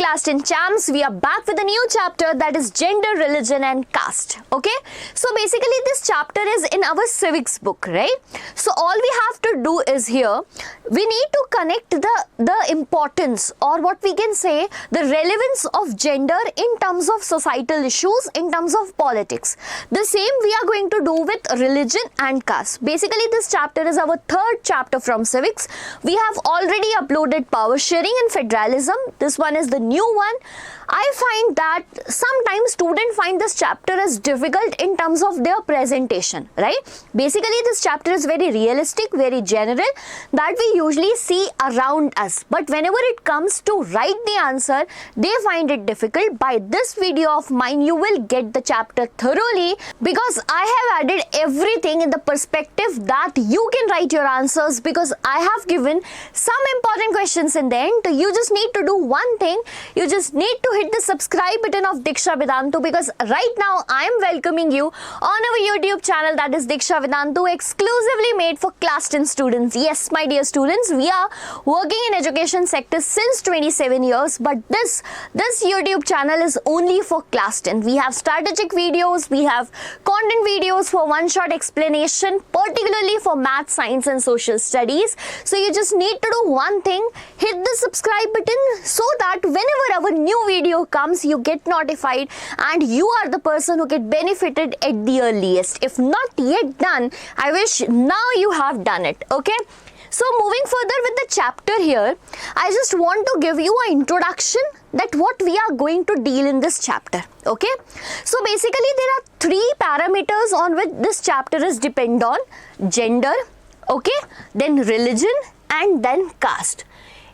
Class 10 champs, we are back with a new chapter, that is gender, religion and caste. Okay, so basically this chapter is in our civics book, right? So all we have to do is here, we need to connect the importance, or what we can say, the relevance of gender in terms of societal issues, in terms of politics. The same we are going to do with religion and caste. Basically this chapter is our third chapter from civics. We have already uploaded power sharing and federalism. This one is the new one. I find that sometimes students find this chapter as difficult in terms of their presentation, right? Basically this chapter is very realistic, very general, that we usually see around us. But whenever it comes to write the answer, they find it difficult. By this video of mine, you will get the chapter thoroughly, because I have added everything in the perspective that you can write your answers, because I have given some important questions in the end. You just need to do one thing. You just need to hit the subscribe button of Diksha Vedantu, because right now I am welcoming you on our YouTube channel, that is Diksha Vedantu, exclusively made for Class 10 students. Yes, my dear students, we are working in education sector since 27 years, but this YouTube channel is only for Class 10. We have strategic videos, we have content videos for one-shot explanation, particularly for math, science and social studies. So you just need to do one thing, hit the subscribe button, so that whenever our new video comes, you get notified and you are the person who get benefited at the earliest. If not yet done, I wish now you have done it. Okay, so moving further with the chapter here, I just want to give you an introduction that what we are going to deal in this chapter. Okay, so basically there are three parameters on which this chapter is depend on: gender, okay, then religion and then caste.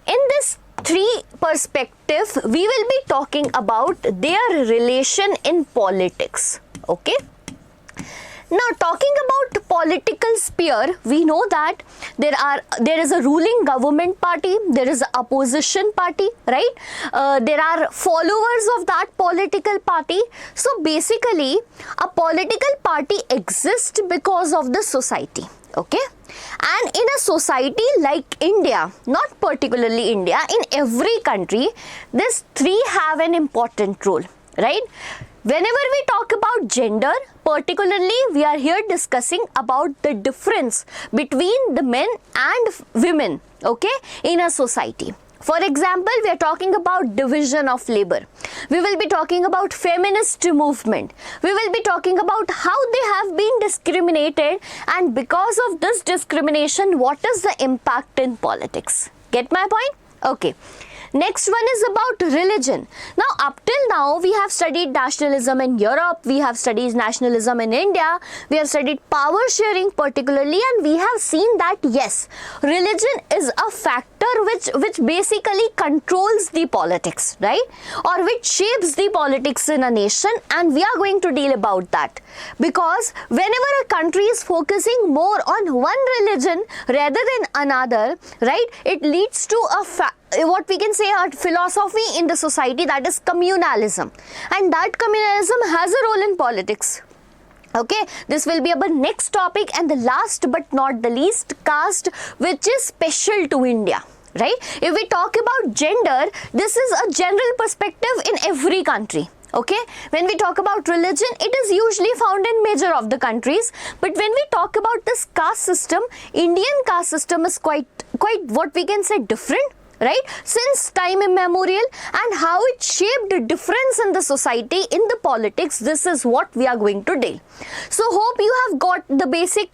In this three perspective, we will be talking about their relation in politics. Okay, now talking about political sphere, we know that there is a ruling government party, there is an opposition party, right? There are followers of that political party. So basically a political party exists because of the society. Okay, and in a society like India, not particularly India, in every country, these three have an important role, right? Whenever we talk about gender, particularly we are here discussing about the difference between the men and women, okay, in a society. For example, we are talking about division of labor. We will be talking about feminist movement. We will be talking about how they have been discriminated, and because of this discrimination, what is the impact in politics. Get my point? Okay. Next one is about religion. Now, up till now, we have studied nationalism in Europe, we have studied nationalism in India, we have studied power sharing particularly, and we have seen that yes, religion is a factor which basically controls the politics, right? Or which shapes the politics in a nation, and we are going to deal about that. Because whenever a country is focusing more on one religion rather than another, right, it leads to what we can say a philosophy in the society, that is communalism, and that communalism has a role in politics. Okay, this will be our next topic, and the last but not the least, caste, which is special to India, right? If we talk about gender, this is a general perspective in every country. Okay, when we talk about religion, it is usually found in major of the countries, but when we talk about this caste system, Indian caste system is quite what we can say different, right, since time immemorial, and how it shaped the difference in the society, in the politics. This is what we are going to deal. So hope you have got the basic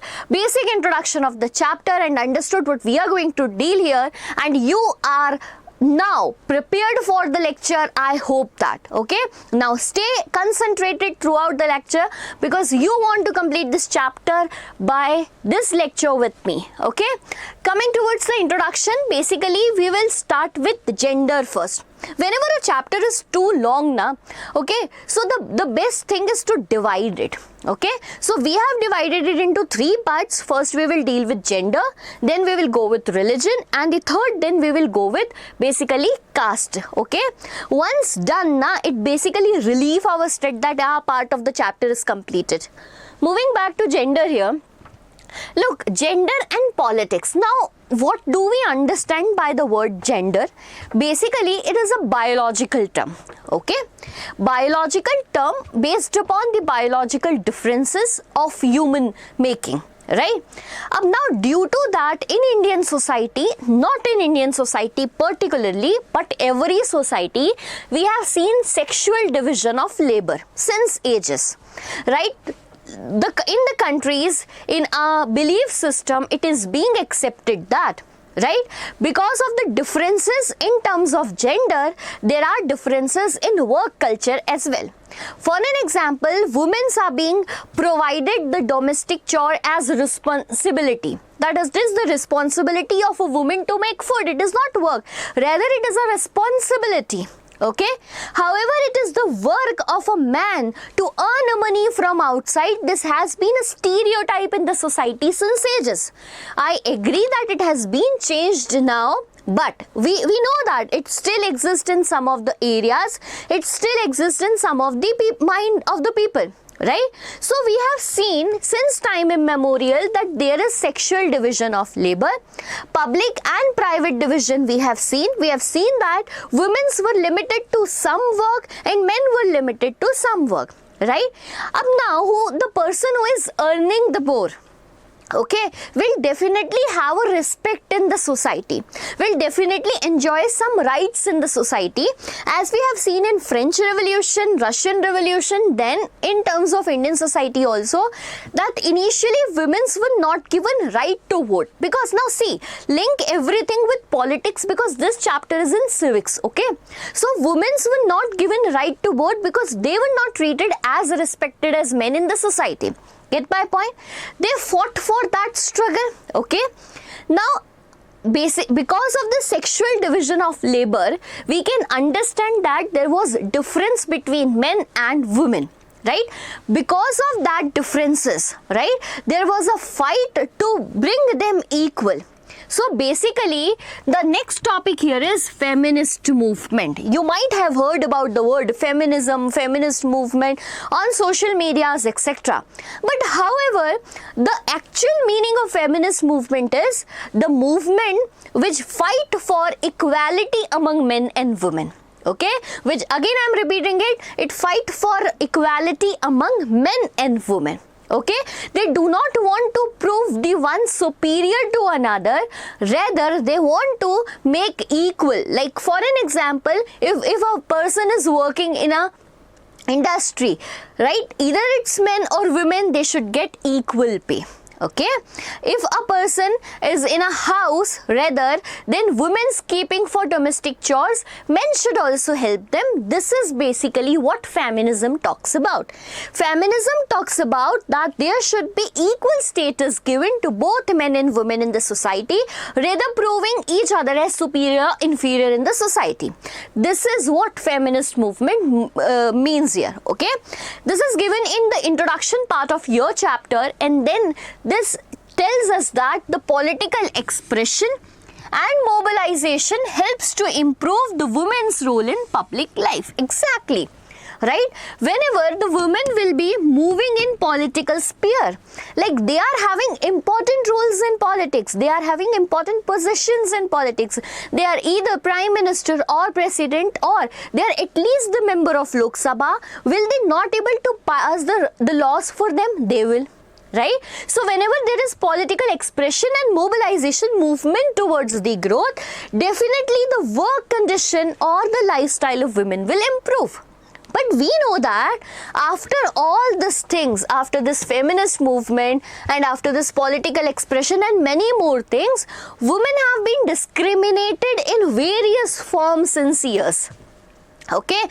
introduction of the chapter and understood what we are going to deal here, and you are now prepared for the lecture. I hope that. Okay, now stay concentrated throughout the lecture, because you want to complete this chapter by this lecture with me. Okay, coming towards the introduction, basically we will start with gender first. Whenever a chapter is too long now, okay, so the best thing is to divide it. Okay, so we have divided it into three parts. First we will deal with gender, then we will go with religion, and the third then we will go with basically caste. Okay, once done na, it basically relieve our stress that our part of the chapter is completed. Moving back to gender here, look, gender and politics. Now what do we understand by the word gender? Basically, it is a biological term, okay? Biological term based upon the biological differences of human making, right? Now, due to that, in Indian society, not in Indian society particularly, but every society, we have seen sexual division of labor since ages, right? In the countries, in our belief system, it is being accepted that, right, because of the differences in terms of gender, there are differences in work culture as well. For an example, women are being provided the domestic chore as responsibility. That is, this is the responsibility of a woman to make food. It is not work, rather it is a responsibility. Okay. However, it is the work of a man to earn money from outside. This has been a stereotype in the society since ages. I agree that it has been changed now, but we know that it still exists in some of the areas. It still exists in some of the mind of the people. Right? So we have seen since time immemorial that there is sexual division of labor. Public and private division we have seen. We have seen that women were limited to some work and men were limited to some work. Right? Now, the person who is earning the more, okay, will definitely have a respect in the society, will definitely enjoy some rights in the society, as we have seen in French Revolution, Russian Revolution, then in terms of Indian society also, that initially women were not given right to vote. Because now see, link everything with politics, because this chapter is in civics, okay. So women were not given right to vote because they were not treated as respected as men in the society. Get my point? They fought for that struggle, okay. Now, because of the sexual division of labor, we can understand that there was difference between men and women, right? Because of that differences, right, there was a fight to bring them equal. So basically, the next topic here is feminist movement. You might have heard about the word feminism, feminist movement on social medias, etc. But however, the actual meaning of feminist movement is the movement which fight for equality among men and women. Okay, which again I am repeating it fight for equality among men and women. Okay, they do not want to prove the one superior to another, rather they want to make equal. Like for an example, if a person is working in a industry, right, either it's men or women, they should get equal pay. Okay, if a person is in a house, rather then women's keeping for domestic chores, men should also help them. This is basically what feminism talks about. Feminism talks about that there should be equal status given to both men and women in the society, rather proving each other as superior, inferior in the society. This is what feminist movement means here. Okay, this is given in the introduction part of your chapter, and then this tells us that the political expression and mobilization helps to improve the women's role in public life. Exactly. Right? Whenever the women will be moving in political sphere, like they are having important roles in politics, they are having important positions in politics, they are either prime minister or president, or they are at least the member of Lok Sabha, will they not able to pass the laws for them? They will. Right? So whenever there is political expression and mobilization movement towards the growth, definitely the work condition or the lifestyle of women will improve. But we know that after all these things, after this feminist movement and after this political expression and many more things, women have been discriminated in various forms since years. Okay,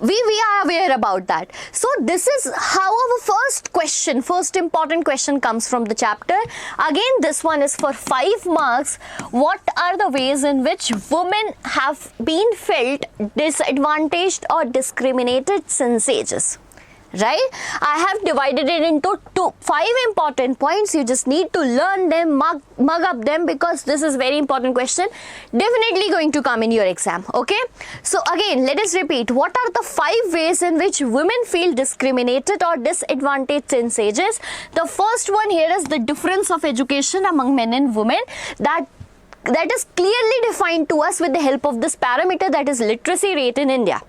we are aware about that. So this is how our first important question comes from the chapter. Again, this one is for 5 marks. What are the ways in which women have been felt disadvantaged or discriminated since ages? Right? I have divided it into 5 important points. You just need to learn them, mug up them, because this is very important question. Definitely going to come in your exam. Okay? So again, let us repeat. What are the 5 ways in which women feel discriminated or disadvantaged since ages? The first one here is the difference of education among men and women. That that is clearly defined to us with the help of this parameter, that is literacy rate in India.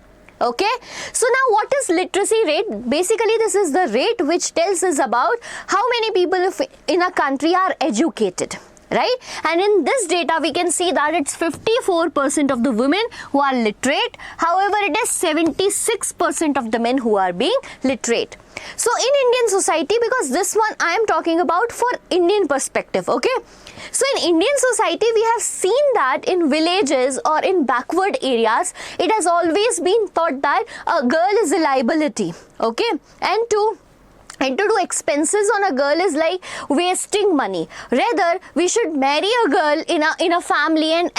Okay, so now what is literacy rate? Basically this is the rate which tells us about how many people in a country are educated, right? And in this data we can see that it's 54% of the women who are literate, however it is 76% of the men who are being literate. So in Indian society, because this one I am talking about for Indian perspective, okay? So in Indian society we have seen that in villages or in backward areas it has always been thought that a girl is a liability, okay? And to do expenses on a girl is like wasting money. Rather, we should marry a girl in a family and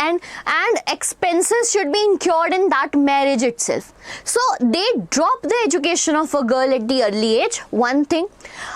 expenses should be incurred in that marriage itself. So they drop the education of a girl at the early age, one thing.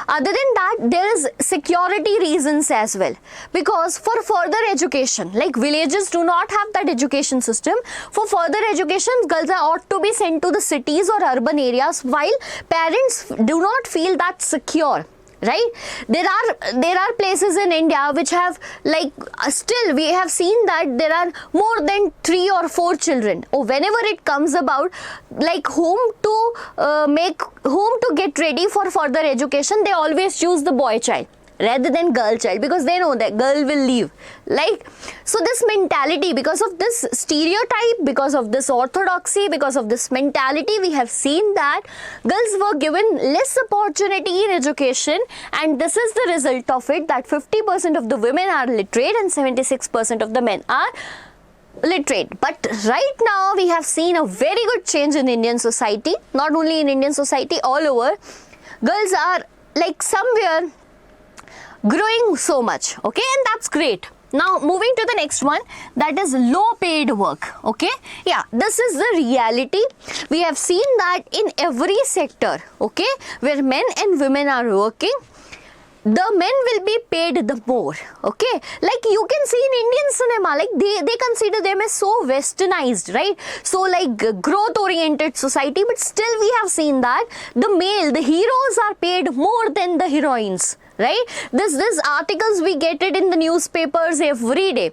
Other than that, there is security reasons as well. Because for further education, like villages do not have that education system. For further education, girls are ought to be sent to the cities or urban areas, while parents do not feel that secure, right? There are places in India which have like still we have seen that there are more than 3 or 4 children, or whenever it comes about like whom to get ready for further education, they always choose the boy child rather than girl child, because they know that girl will leave. Like, so this mentality, because of this stereotype, because of this orthodoxy, because of this mentality, we have seen that girls were given less opportunity in education, and this is the result of it, that 50% of the women are literate and 76% of the men are literate. But right now we have seen a very good change in Indian society, not only in Indian society, all over. Girls are like somewhere growing so much, okay, and that's great. Now moving to the next one, that is low paid work, okay. Yeah, this is the reality. We have seen that in every sector, okay, where men and women are working, the men will be paid the more, okay. Like you can see in Indian cinema, like they consider them as so westernized, right? So like growth oriented society, but still we have seen that the heroes are paid more than the heroines, right? This articles we get it in the newspapers every day.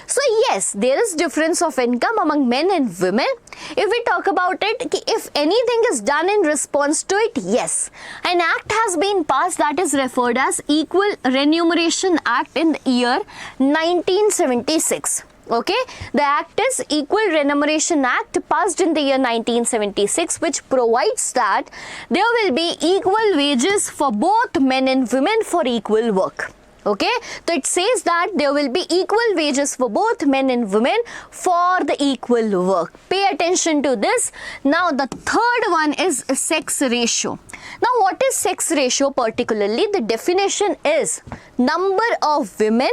So yes, there is difference of income among men and women. If we talk about it, if anything is done in response to it, yes, an act has been passed that is referred as Equal Remuneration Act in the year 1976. Okay, the act is Equal Remuneration Act, passed in the year 1976, which provides that there will be equal wages for both men and women for equal work. Okay, so it says that there will be equal wages for both men and women for the equal work. Pay attention to this. Now the third one is sex ratio. Now what is sex ratio particularly? The definition is number of women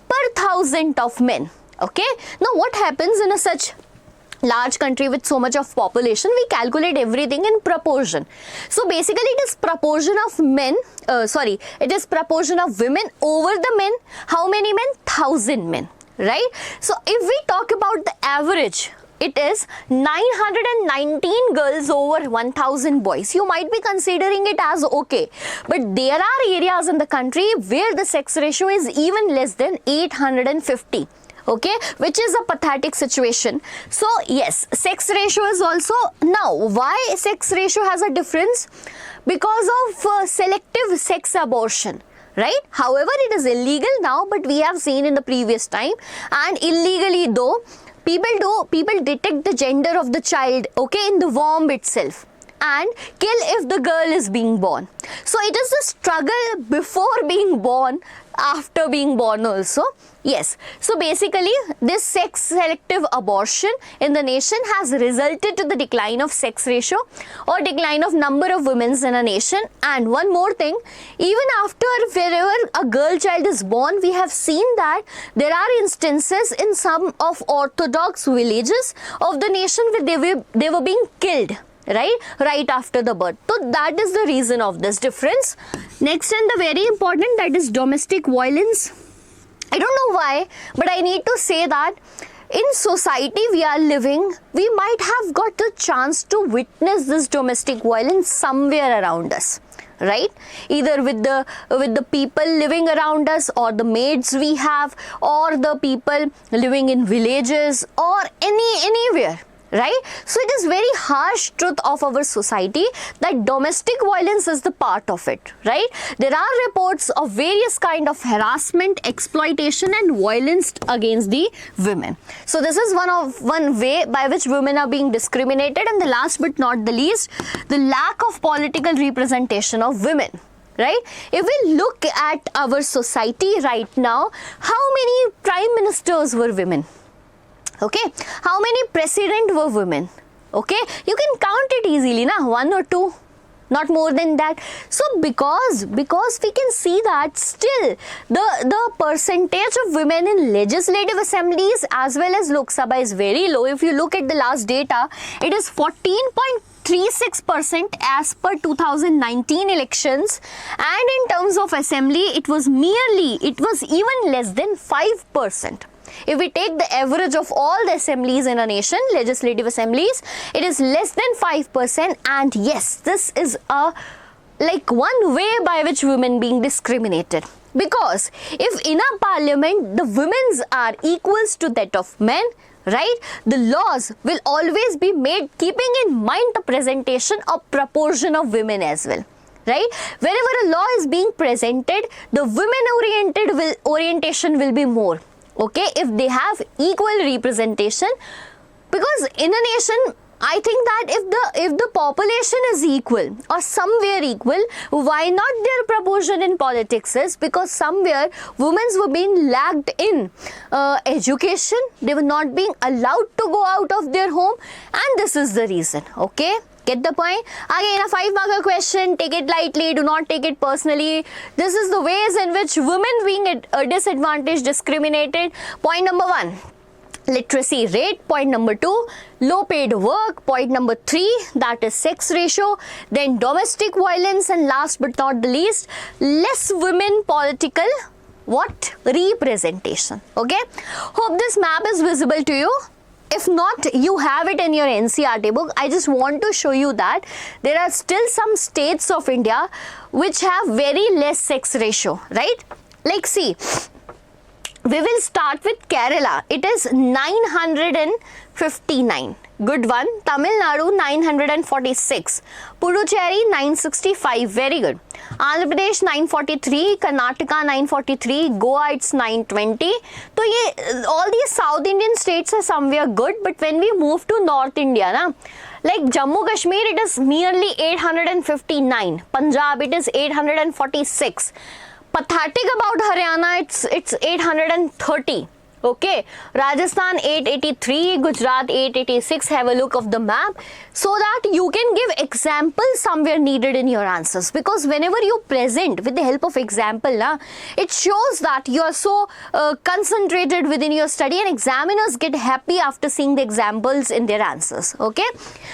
per 1,000 of men. Okay, now what happens in a such large country with so much of population? We calculate everything in proportion. So basically it is proportion of men, it is proportion of women over the men. How many men? 1,000 men, right? So if we talk about the average, it is 919 girls over 1,000 boys. You might be considering it as okay, but there are areas in the country where the sex ratio is even less than 850. Okay, which is a pathetic situation. So yes, sex ratio is also, now why sex ratio has a difference? Because of selective sex abortion, right? However, it is illegal now, but we have seen in the previous time, and illegally though, people detect the gender of the child, okay, in the womb itself, and kill if the girl is being born. So it is a struggle before being born, after being born also. Yes, so basically this sex selective abortion in the nation has resulted to the decline of sex ratio or decline of number of women in a nation. And one more thing, even after wherever a girl child is born, we have seen that there are instances in some of orthodox villages of the nation where they were being killed, right after the birth. So that is the reason of this difference. Next, and the very important, that is domestic violence. I don't know why, but I need to say that in society we are living, we might have got the chance to witness this domestic violence somewhere around us. right? Either with the people living around us, or the maids we have, or the people living in villages, or anywhere, right? So it is very harsh truth of our society that domestic violence is the part of it, right? There are reports of various kind of harassment, exploitation and violence against the women. So this is one way by which women are being discriminated. And the last but not the least, the lack of political representation of women. Right? If we look at our society right now, how many prime ministers were women? Okay, how many president were women? Okay, you can count it easily, na, 1 or 2, not more than that. So because we can see that still the percentage of women in legislative assemblies as well as Lok Sabha is very low. If you look at the last data, it is 14.36% as per 2019 elections, and in terms of assembly it was even less than 5%. If we take the average of all the assemblies in a nation, legislative assemblies, it is less than 5%. And yes, this is one way by which women being discriminated. Because if in a parliament the women's are equals to that of men, right, the laws will always be made keeping in mind the presentation of proportion of women as well. Right? Wherever a law is being presented, the women orientation will be more. Okay, if they have equal representation, because in a nation, I think that if the population is equal or somewhere equal, why not their proportion in politics is? Because somewhere women were being lagged in education, they were not being allowed to go out of their home, and this is the reason. Okay. Get the point? Again, a 5-marker question, take it lightly, do not take it personally. This is the ways in which women being disadvantaged, discriminated. Point number 1, literacy rate. Point number 2, low paid work. Point number 3, that is sex ratio. Then domestic violence, and last but not the least, less women political representation. Okay? Hope this map is visible to you. If not, you have it in your NCERT book. I just want to show you that there are still some states of India which have very less sex ratio, right? Like see, we will start with Kerala. It is 959. Good one. Tamil Nadu 946. Puducherry 965. Very good. Andhra Pradesh 943. Karnataka 943. Goa it's 920. So all these South Indian states are somewhere good, but when we move to North India, like Jammu Kashmir, it is merely 859. Punjab, it is 846. Pathetic about Haryana, it's 830. Okay, Rajasthan 883, Gujarat 886. Have a look of the map so that you can give examples somewhere needed in your answers. Because whenever you present with the help of example, it shows that you are so concentrated within your study, and examiners get happy after seeing the examples in their answers. Okay,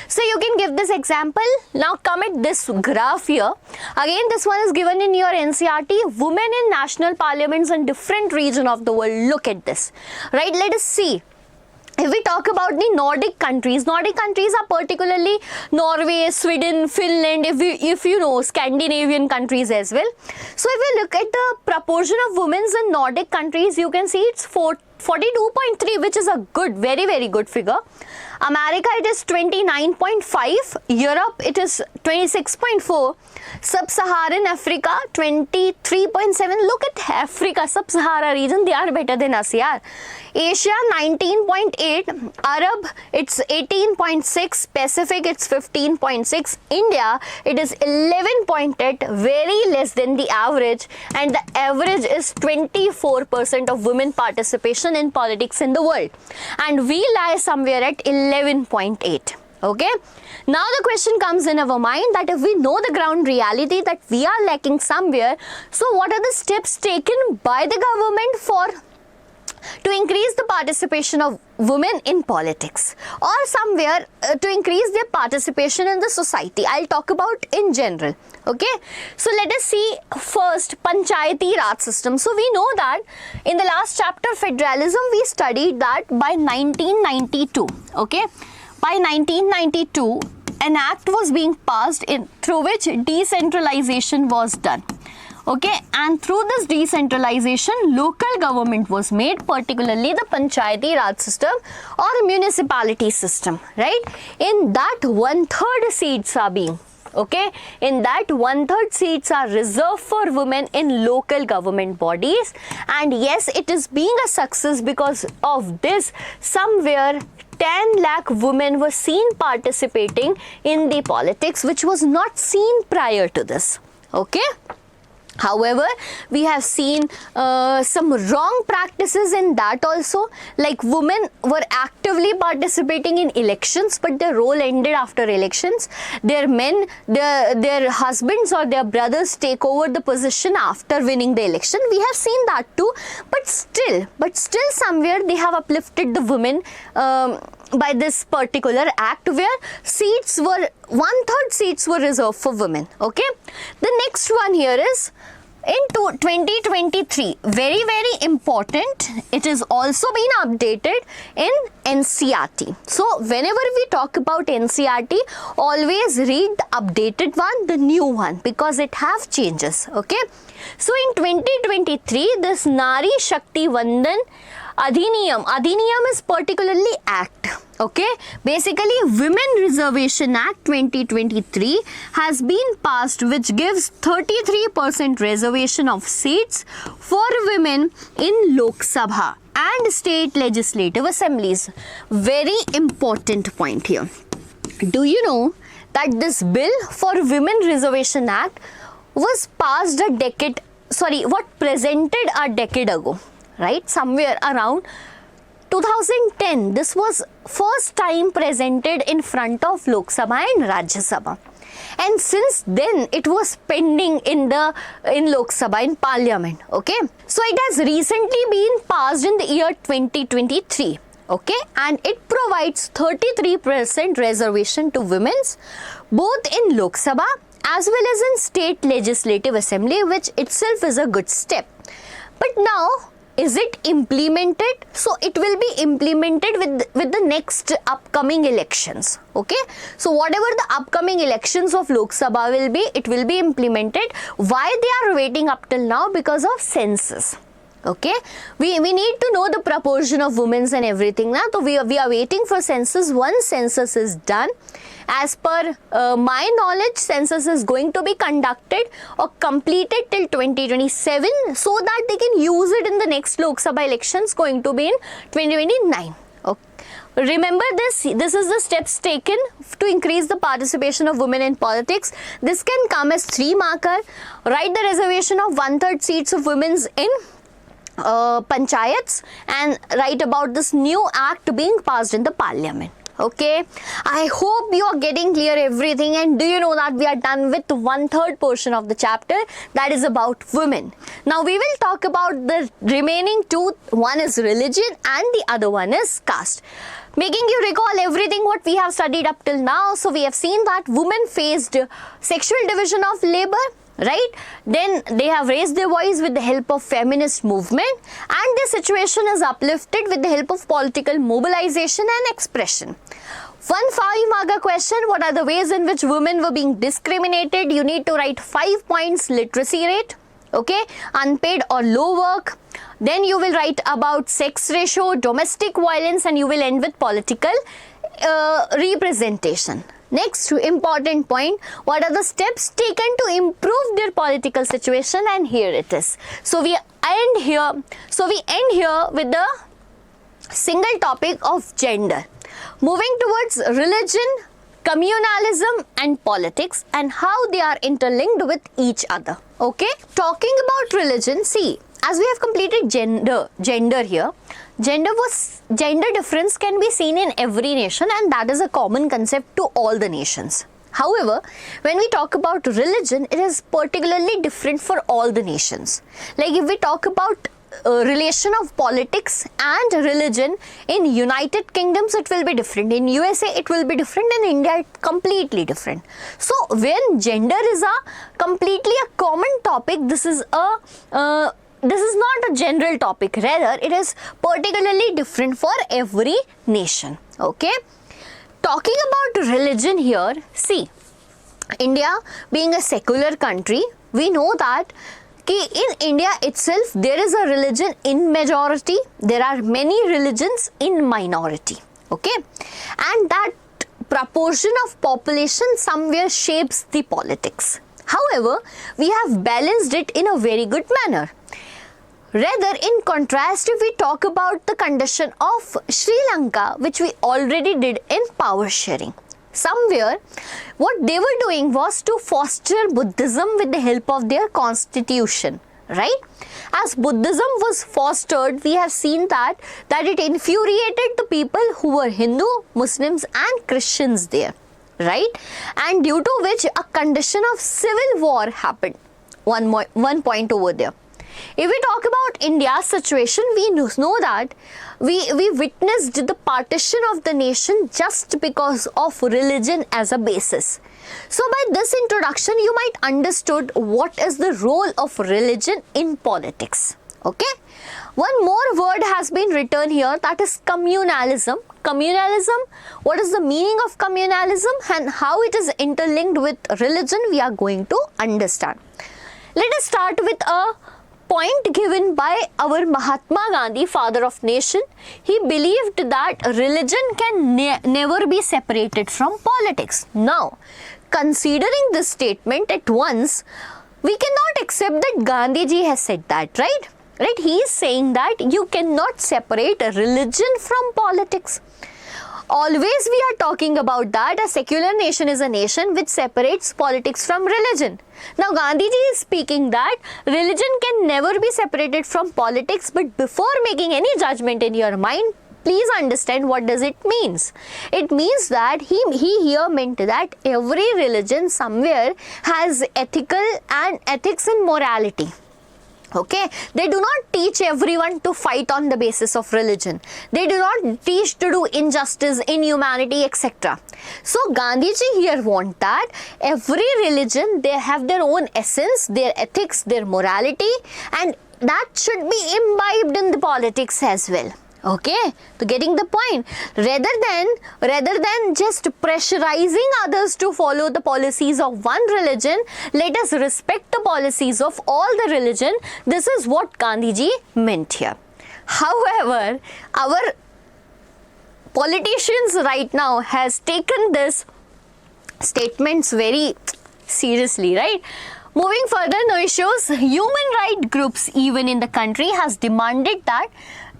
so you can give this example. Now come at this graph here. Again, this one is given in your NCERT. Women in national parliaments in different regions of the world. Look at this. Right, let us see. If we talk about the Nordic countries are particularly Norway, Sweden, Finland, if you know, Scandinavian countries as well. So if we look at the proportion of women in Nordic countries, you can see it's 42.3, which is a good, very, very good figure. America, it is 29.5. Europe, it is 26.4. Sub-Saharan Africa, 23.7. Look at Africa, Sub-Sahara region, they are better than us, yeah. Asia, 19.8. Arab, it's 18.6. Pacific, it's 15.6. India, it is 11.8, very less than the average. And the average is 24% of women participation in politics in the world. And we lie somewhere at 11.8. Okay, now the question comes in our mind that if we know the ground reality that we are lacking somewhere, so what are the steps taken by the government to increase the participation of women in politics, or somewhere to increase their participation in the society? I'll talk about in general. Okay, so let us see first Panchayati Raj system. So we know that in the last chapter federalism we studied that by 1992. Okay, by 1992 an act was being passed through which decentralization was done. Okay, and through this decentralization, local government was made, particularly the Panchayati Raj system or municipality system, right? In that 1/3 seats are being, okay, in that 1/3 seats are reserved for women in local government bodies, and yes, it is being a success because of this. Somewhere 10 lakh women were seen participating in the politics, which was not seen prior to this, okay. However, we have seen some wrong practices in that also, like women were actively participating in elections, but their role ended after elections. Their men, their husbands or their brothers take over the position after winning the election. We have seen that too, but still somewhere they have uplifted the women by this particular act, where seats were 1/3 seats were reserved for women, okay. The next one here is in 2023, very important, it is also been updated in NCERT. So whenever we talk about NCERT, always read the updated one, the new one, because it have changes, okay. So in 2023, this Nari Shakti Vandan Adhiniyam is particularly act, okay. Basically, Women Reservation Act 2023 has been passed, which gives 33% reservation of seats for women in Lok Sabha and state legislative assemblies. Very important point here. Do you know that this bill for Women Reservation Act was passed presented a decade ago, right? Somewhere around 2010. This was first time presented in front of Lok Sabha and Rajya Sabha, and since then it was pending in Lok Sabha, in Parliament, okay. So it has recently been passed in the year 2023, okay, and it provides 33% reservation to women's both in Lok Sabha as well as in state legislative assembly, which itself is a good step. But now, is it implemented? So it will be implemented with the next upcoming elections, okay. So whatever the upcoming elections of Lok Sabha will be, it will be implemented. Why they are waiting up till now? Because of census, okay. We need to know the proportion of women and everything now. So we are waiting for census. Once census is done, as per my knowledge, census is going to be conducted or completed till 2027, so that they can use it in the next Lok Sabha elections going to be in 2029. Okay. Remember this is the steps taken to increase the participation of women in politics. This can come as 3 marker. Write the reservation of 1/3 seats of women's in panchayats, and write about this new act being passed in the parliament. Okay, I hope you are getting clear everything, and do you know that we are done with 1/3 portion of the chapter, that is about women. Now we will talk about the remaining 2. One is religion and the other one is caste. Making you recall everything what we have studied up till now. So we have seen that women faced sexual division of labor, right? Then they have raised their voice with the help of feminist movement, and their situation is uplifted with the help of political mobilization and expression. 1 5-marker question: what are the ways in which women were being discriminated? You need to write 5 points. Literacy rate, okay, unpaid or low work. Then you will write about sex ratio, domestic violence, and you will end with political representation. Next important point: what are the steps taken to improve their political situation? And here it is. So we end here with the single topic of gender. Moving towards religion, communalism and politics, and how they are interlinked with each other. Okay, talking about religion, see, as we have completed gender here, gender difference can be seen in every nation, and that is a common concept to all the nations. However, when we talk about religion, it is particularly different for all the nations. Like if we talk about relation of politics and religion in United Kingdoms, it will be different. In USA, it will be different. In India, it's completely different. So when gender is completely a common topic, this is not a general topic. Rather, it is particularly different for every nation. Okay. talking about religion here, see, India being a secular country, we know that in India itself there is a religion in majority, there are many religions in minority, okay, and that proportion of population somewhere shapes the politics. However, we have balanced it in a very good manner. Rather, in contrast, if we talk about the condition of Sri Lanka, which we already did in power sharing, somewhere what they were doing was to foster Buddhism with the help of their constitution, right? As Buddhism was fostered, we have seen that it infuriated the people who were Hindu, Muslims and Christians there, right? And due to which a condition of civil war happened. One point over there. If we talk about India's situation, we know that we witnessed the partition of the nation just because of religion as a basis. So by this introduction, you might understood what is the role of religion in politics. Okay. One more word has been written here, that is communalism. Communalism, what is the meaning of communalism and how it is interlinked with religion, we are going to understand. Let us start with a point given by our Mahatma Gandhi, father of nation. He believed that religion can never be separated from politics. Now, considering this statement at once, we cannot accept that Gandhiji has said that, right? Right? He is saying that you cannot separate religion from politics. Always we are talking about that a secular nation is a nation which separates politics from religion. Now Gandhiji is speaking that religion can never be separated from politics, but before making any judgment in your mind, please understand what does it means. It means that he here meant that every religion somewhere has ethics and morality. Okay, they do not teach everyone to fight on the basis of religion. They do not teach to do injustice, inhumanity, etc. So Gandhiji here want that every religion, they have their own essence, their ethics, their morality, and that should be imbibed in the politics as well. Okay, so getting the point. Rather than just pressurizing others to follow the policies of one religion, let us respect the policies of all the religion. This is what Gandhiji meant here. However, our politicians right now has taken this statements very seriously, right? Moving further, no issues. Human rights groups even in the country has demanded that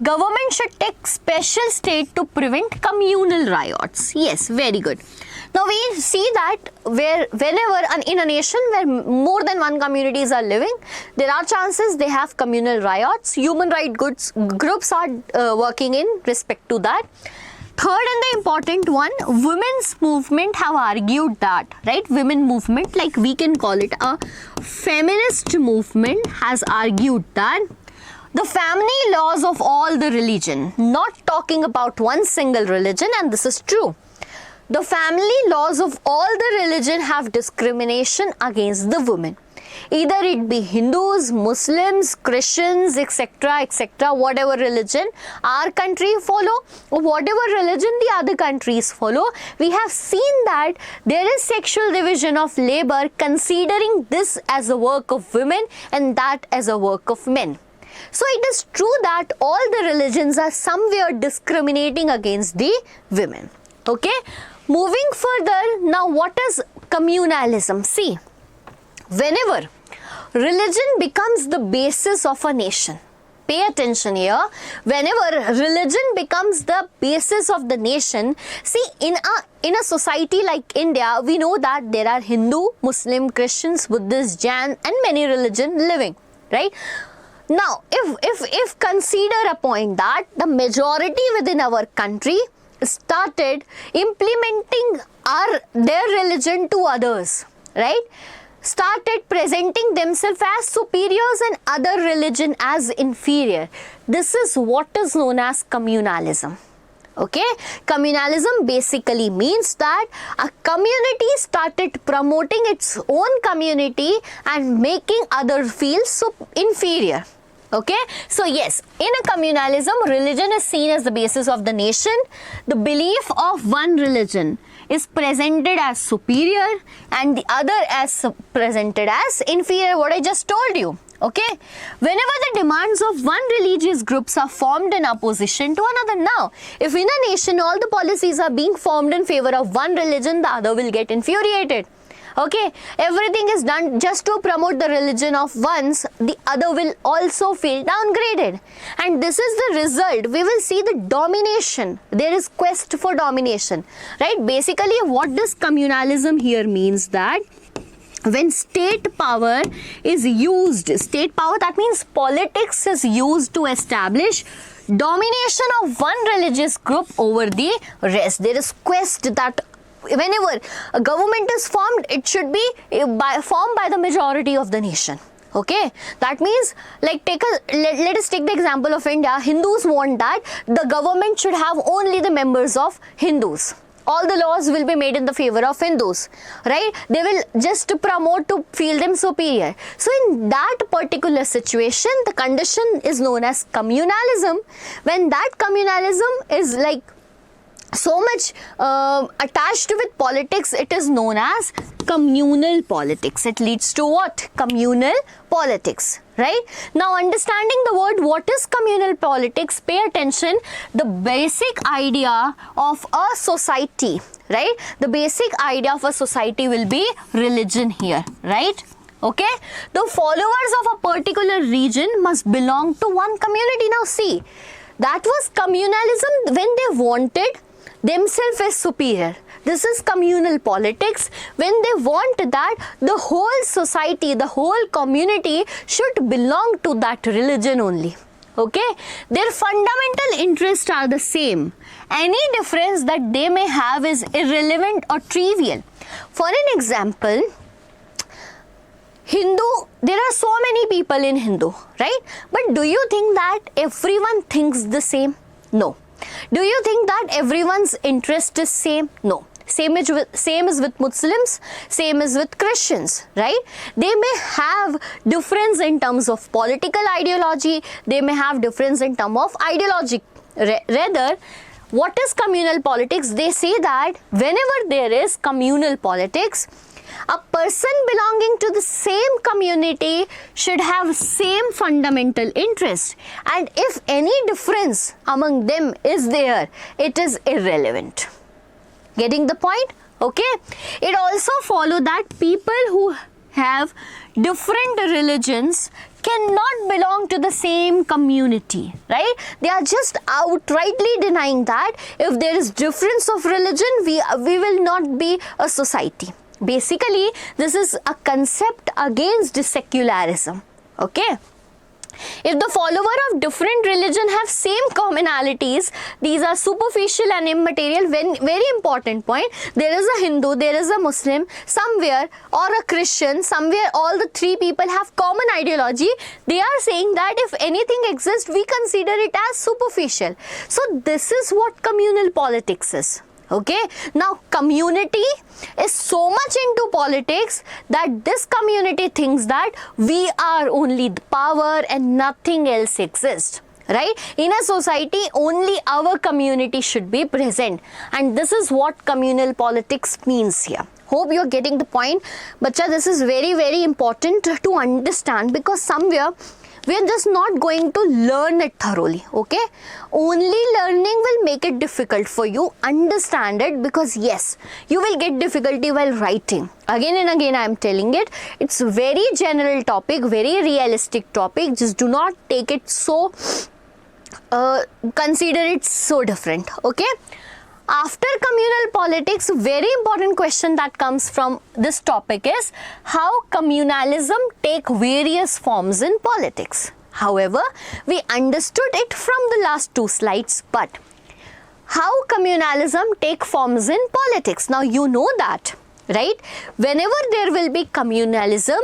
government should take special state to prevent communal riots. Yes, very good. Now we see that whenever in a nation where more than one communities are living, there are chances they have communal riots. Human rights groups are working in respect to that. Third and the important one, women's movement have argued that, right? Women movement, like we can call it a feminist movement, has argued that the family laws of all the religion, not talking about one single religion, and this is true. The family laws of all the religion have discrimination against the women. Either it be Hindus, Muslims, Christians, etc., etc., whatever religion our country follow, or whatever religion the other countries follow, we have seen that there is sexual division of labor, considering this as a work of women and that as a work of men. So it is true that all the religions are somewhere discriminating against the women. Okay. Moving further, now what is communalism? See, whenever religion becomes the basis of a nation, pay attention here, whenever religion becomes the basis of the nation, see, in a society like India, we know that there are Hindu, Muslim, Christians, Buddhists, Jain and many religions living, right? Now, if consider a point that the majority within our country started implementing their religion to others, right? Started presenting themselves as superiors and other religion as inferior. This is what is known as communalism. Okay, communalism basically means that a community started promoting its own community and making others feel so inferior. Okay, so yes, in a communalism, religion is seen as the basis of the nation. The belief of one religion is presented as superior and the other as presented as inferior, what I just told you. Okay, whenever the demands of one religious groups are formed in opposition to another. Now, if in a nation all the policies are being formed in favor of one religion, the other will get infuriated. Okay, everything is done just to promote the religion of one's, the other will also feel downgraded. And this is the result. We will see the domination. There is quest for domination, right? Basically, what does communalism here means that when state power is used, state power, that means politics is used to establish domination of one religious group over the rest. There is quest that whenever a government is formed, it should be formed by the majority of the nation. Okay, that means, like, let us take the example of India. Hindus want that the government should have only the members of Hindus. All the laws will be made in the favor of Hindus, right? They will just promote to feel them superior. So in that particular situation, the condition is known as communalism. When that communalism is like so much attached with politics, it is known as communal politics. It leads to what? Communal politics, right? Now, understanding the word what is communal politics, pay attention. The basic idea of a society, right? The basic idea of a society will be religion here, right? Okay, the followers of a particular region must belong to one community. Now see, that was communalism when they wanted themselves as superior. This is communal politics when they want that the whole society, the whole community should belong to that religion only. Okay, their fundamental interests are the same. Any difference that they may have is irrelevant or trivial. For an example, Hindu, there are so many people in Hindu, right? But do you think that everyone thinks the same? No. Do you think that everyone's interest is same? No. Same is with Muslims, same is with Christians, right? They may have difference in terms of political ideology, they may have difference in terms of ideology. Rather, what is communal politics? They say that whenever there is communal politics, a person belonging to the same community should have same fundamental interest, and if any difference among them is there, it is irrelevant. Getting the point? Okay. It also follows that people who have different religions cannot belong to the same community, right? They are just outrightly denying that if there is difference of religion, we will not be a society. Basically, this is a concept against secularism. Okay. If the follower of different religion have same commonalities, these are superficial and immaterial. Very important point. There is a Hindu, there is a Muslim somewhere, or a Christian somewhere. All the three people have common ideology. They are saying that if anything exists, we consider it as superficial. So this is what communal politics is. Okay, now community is so much into politics that this community thinks that we are only the power and nothing else exists, right? In a society, only our community should be present, and this is what communal politics means here. Hope you're getting the point. Bacha, this is very, very important to understand, because somewhere we are just not going to learn it thoroughly, okay? Only learning will make it difficult for you. Understand it, because yes, you will get difficulty while writing. Again and again I am telling it. It's a very general topic, very realistic topic. Just do not take it so, consider it so different, okay? After communal politics, very important question that comes from this topic is how communalism take various forms in politics. However, we understood it from the last two slides, but how communalism take forms in politics? Now you know that, right? Whenever there will be communalism,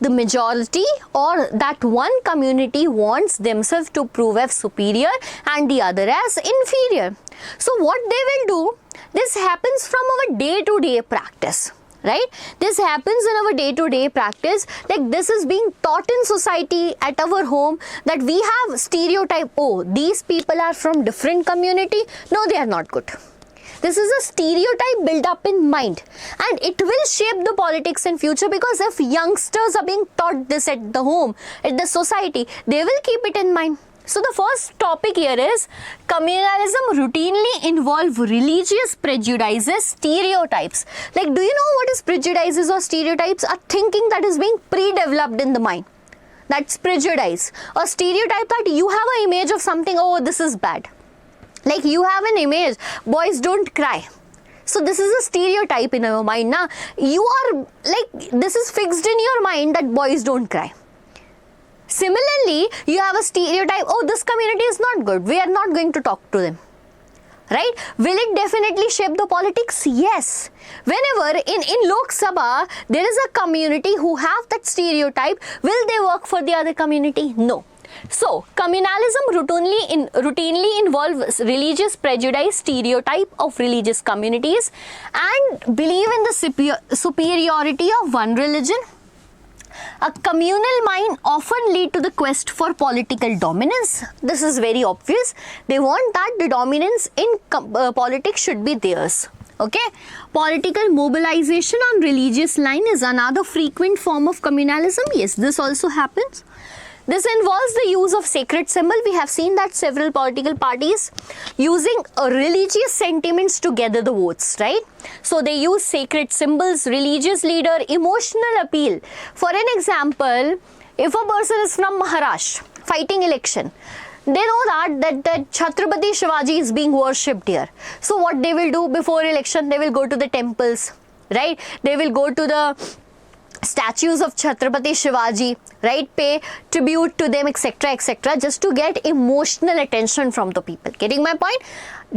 the majority or that one community wants themselves to prove as superior and the other as inferior. So what they will do, this happens from our day-to-day practice. right? This happens in our day-to-day practice. Like this is being taught in society at our home, that we have stereotype. Oh, these people are from different community. No, they are not good. This is a stereotype built up in mind, and it will shape the politics in future, because if youngsters are being taught this at the home, at the society, they will keep it in mind. So the first topic here is communalism routinely involve religious prejudices, stereotypes. Like, do you know what is prejudices or stereotypes? A thinking that is being pre-developed in the mind. That's prejudice. A stereotype that you have an image of something, oh, this is bad. Like you have an image, boys don't cry. So this is a stereotype in your mind. Now, you are like, this is fixed in your mind that boys don't cry. Similarly, you have a stereotype, oh, this community is not good, we are not going to talk to them, right? Will it definitely shape the politics? Yes. Whenever in Lok Sabha, there is a community who have that stereotype, will they work for the other community? No. So, communalism routinely involves religious prejudice, stereotype of religious communities, and believe in the superiority of one religion. A communal mind often lead to the quest for political dominance. This is very obvious. They want that the dominance in politics should be theirs. Okay. Political mobilization on religious line is another frequent form of communalism. Yes, this also happens. This involves the use of sacred symbol. We have seen that several political parties using religious sentiments to gather the votes, right? So they use sacred symbols, religious leader, emotional appeal. For an example, if a person is from Maharashtra fighting election, they know that Chhatrapati Shivaji is being worshipped here. So what they will do before election, they will go to the temples, right? They will go to the statues of Chhatrapati Shivaji, right? Pay tribute to them, etc., etc., just to get emotional attention from the people. Getting my point?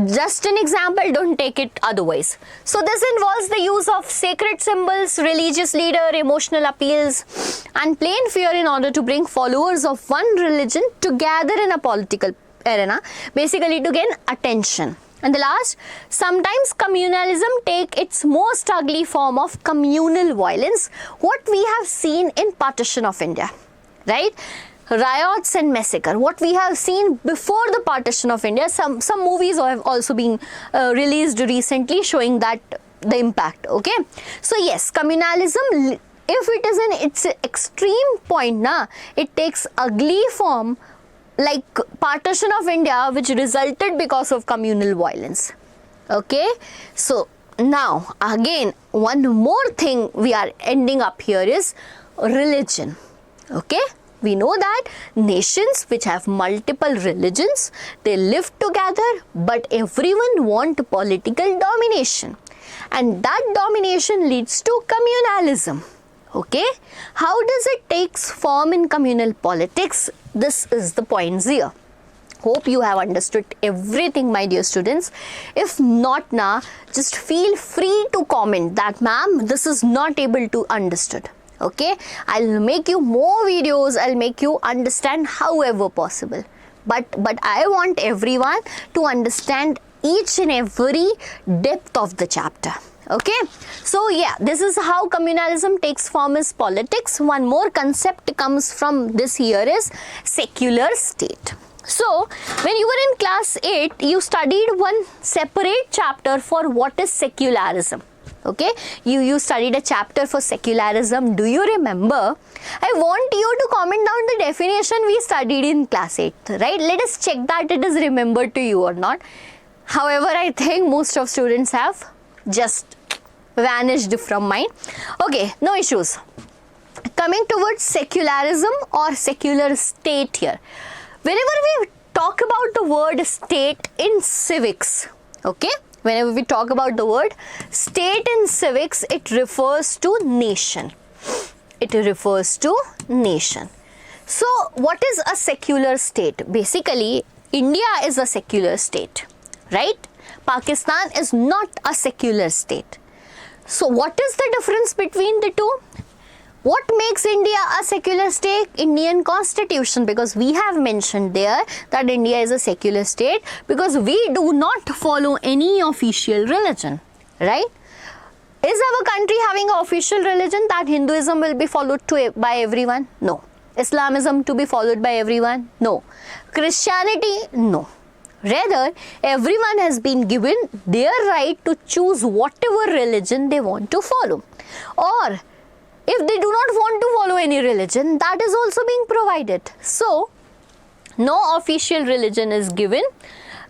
Just an example, don't take it otherwise. So this involves the use of sacred symbols, religious leader, emotional appeals, and plain fear in order to bring followers of one religion together in a political arena, basically to gain attention. And the last, sometimes communalism take its most ugly form of communal violence, what we have seen in partition of India, right? Riots and massacre, what we have seen before the partition of India. Some movies have also been released recently showing that the impact, okay? So yes, communalism, if it is in its extreme point, it takes ugly form, like partition of India, which resulted because of communal violence. Okay, so now again one more thing we are ending up here is religion. Okay, we know that nations which have multiple religions, they live together, but everyone want political domination, and that domination leads to communalism. Okay, how does it takes form in communal politics? This is the point here. Hope you have understood everything, my dear students. If not, just feel free to comment that, ma'am, this is not able to understood. Okay, I'll make you more videos, I'll make you understand however possible. But I want everyone to understand each and every depth of the chapter. Okay, so yeah, this is how communalism takes form as politics. One more concept comes from this here is secular state. So when you were in class 8, you studied one separate chapter for what is secularism. Okay, you studied a chapter for secularism. Do you remember? I want you to comment down the definition we studied in class 8, right? Let us check that it is remembered to you or not. However, I think most of students have just vanished from mine. Okay, no issues. Coming towards secularism or secular state here. Whenever we talk about the word state in civics, okay, whenever we talk about the word state in civics, it refers to nation. It refers to nation. So what is a secular state? Basically, India is a secular state, right? Pakistan is not a secular state. So what is the difference between the two? What makes India a secular state? Indian constitution, because we have mentioned there that India is a secular state because we do not follow any official religion, right? Is our country having an official religion that Hinduism will be followed by everyone? No. Islamism to be followed by everyone? No. Christianity? No. Rather, everyone has been given their right to choose whatever religion they want to follow. Or, if they do not want to follow any religion, that is also being provided. So, no official religion is given.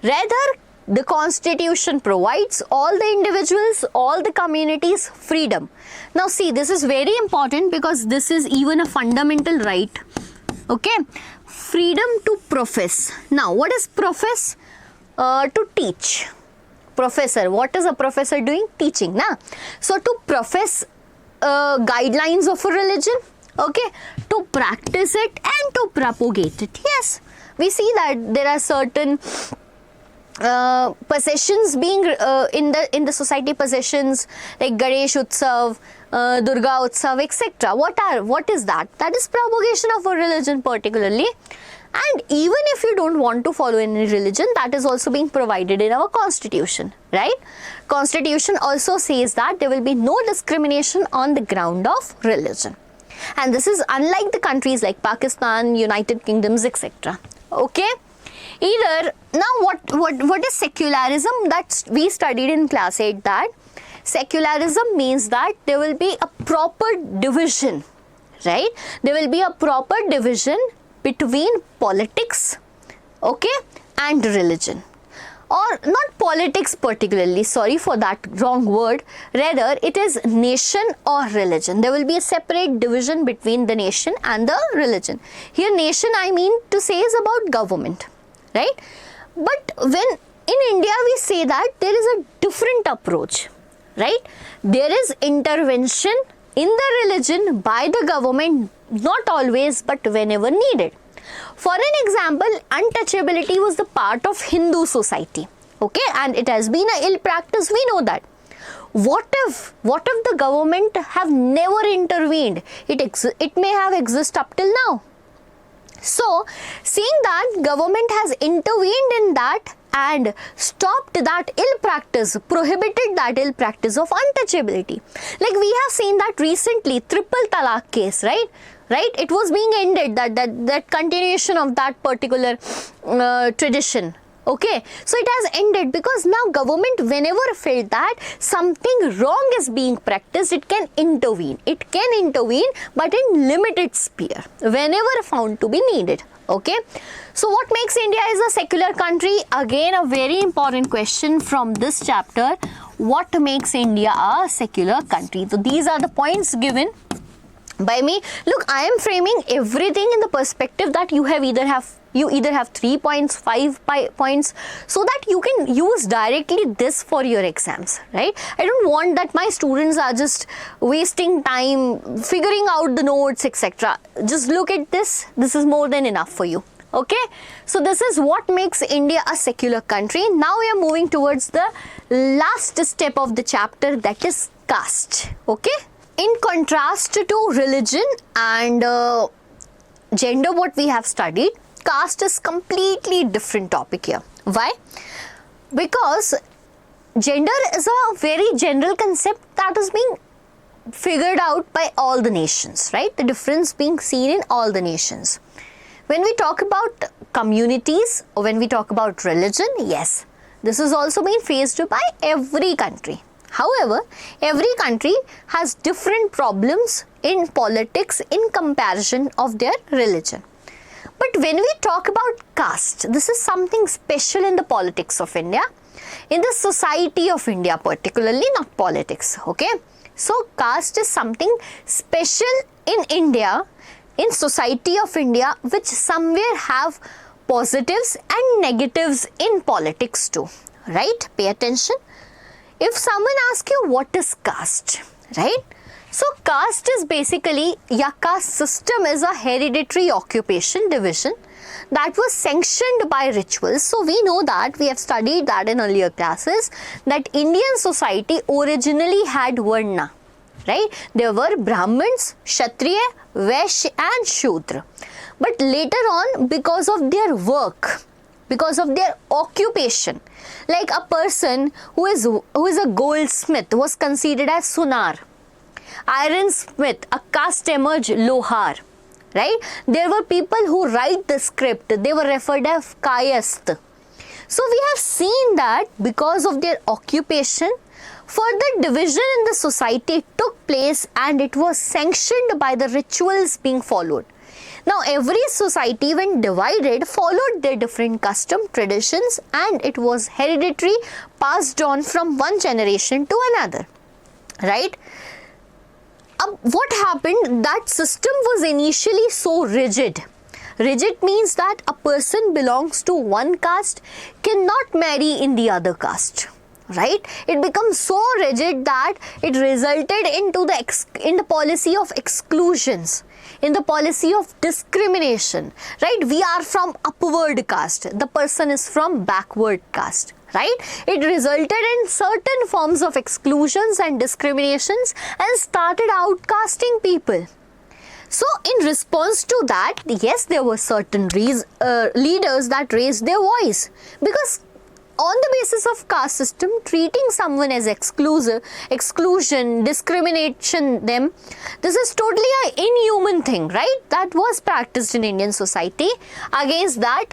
Rather, the constitution provides all the individuals, all the communities freedom. Now see, this is very important because this is even a fundamental right. Okay, freedom to profess. Now what is profess? To teach. Professor, what is a professor doing? Teaching, na? So to profess guidelines of a religion, okay, to practice it and to propagate it. Yes, we see that there are certain possessions being in the society, possessions like Ganesh Utsav, Durga Utsav, etc. What is that? That is propagation of a religion particularly. And even if you don't want to follow any religion, that is also being provided in our constitution, right? Constitution also says that there will be no discrimination on the ground of religion. And this is unlike the countries like Pakistan, United Kingdoms, etc. Okay? Now what is secularism? That we studied in class 8, that secularism means that there will be a proper division, right? There will be a proper division between politics, okay, and religion. Or not politics particularly, sorry for that wrong word, rather it is nation or religion. There will be a separate division between the nation and the religion. Here nation, I mean to say, is about government, right? But when in India we say that there is a different approach, right? There is intervention in the religion by the government, not always but whenever needed. For an example, untouchability was the part of Hindu society, okay, and it has been a ill practice, we know that. What if the government have never intervened? It may have existed up till now. So, seeing that government has intervened in that and stopped that ill practice, prohibited that ill practice of untouchability. Like we have seen that recently, triple talaq case, right? It was being ended, that continuation of that particular tradition. Okay, so it has ended because now government, whenever felt that something wrong is being practiced, it can intervene. It can intervene, but in limited sphere, whenever found to be needed. Okay, so what makes India is a secular country? Again, a very important question from this chapter. What makes India a secular country? So these are the points given by me. Look, I am framing everything in the perspective that you either have 3 points, 5 points, so that you can use directly this for your exams, right? I don't want that my students are just wasting time figuring out the notes, etc. Just look at this. This is more than enough for you. Okay, so this is what makes India a secular country. Now we are moving towards the last step of the chapter, that is caste. Okay, in contrast to religion and gender, what we have studied, caste is completely different topic here. Why? Because gender is a very general concept that is being figured out by all the nations, right? The difference being seen in all the nations. When we talk about communities or when we talk about religion, yes, this is also being faced by every country. However, every country has different problems in politics in comparison of their religion. But when we talk about caste, this is something special in the politics of India, in the society of India particularly, not politics, okay? So, caste is something special in India, in society of India, which somewhere have positives and negatives in politics too, right? Pay attention. If someone asks you what is caste, right? So caste is basically, caste system is a hereditary occupation division that was sanctioned by rituals. So we know that, we have studied that in earlier classes, that Indian society originally had Varna, right? There were Brahmins, Kshatriya, Vaishya and Shudra. But later on, because of their work, because of their occupation. Like a person who is a goldsmith was considered as sunar. Ironsmith, a caste emerged lohar. Right? There were people who write the script. They were referred as Caste. So we have seen that because of their occupation, further division in the society took place and it was sanctioned by the rituals being followed. Now every society when divided followed their different custom, traditions, and it was hereditary, passed on from one generation to another. Right? What happened? That system was initially so rigid. Rigid means that a person belongs to one caste cannot marry in the other caste. Right? It becomes so rigid that it resulted into the policy of exclusions, in the policy of discrimination. Right? We are from upward caste. The person is from backward caste. Right? It resulted in certain forms of exclusions and discriminations and started outcasting people. So in response to that, yes, there were certain leaders that raised their voice, because on the basis of caste system, treating someone as exclusion, discrimination them, this is totally an inhuman thing, right? That was practiced in Indian society. Against that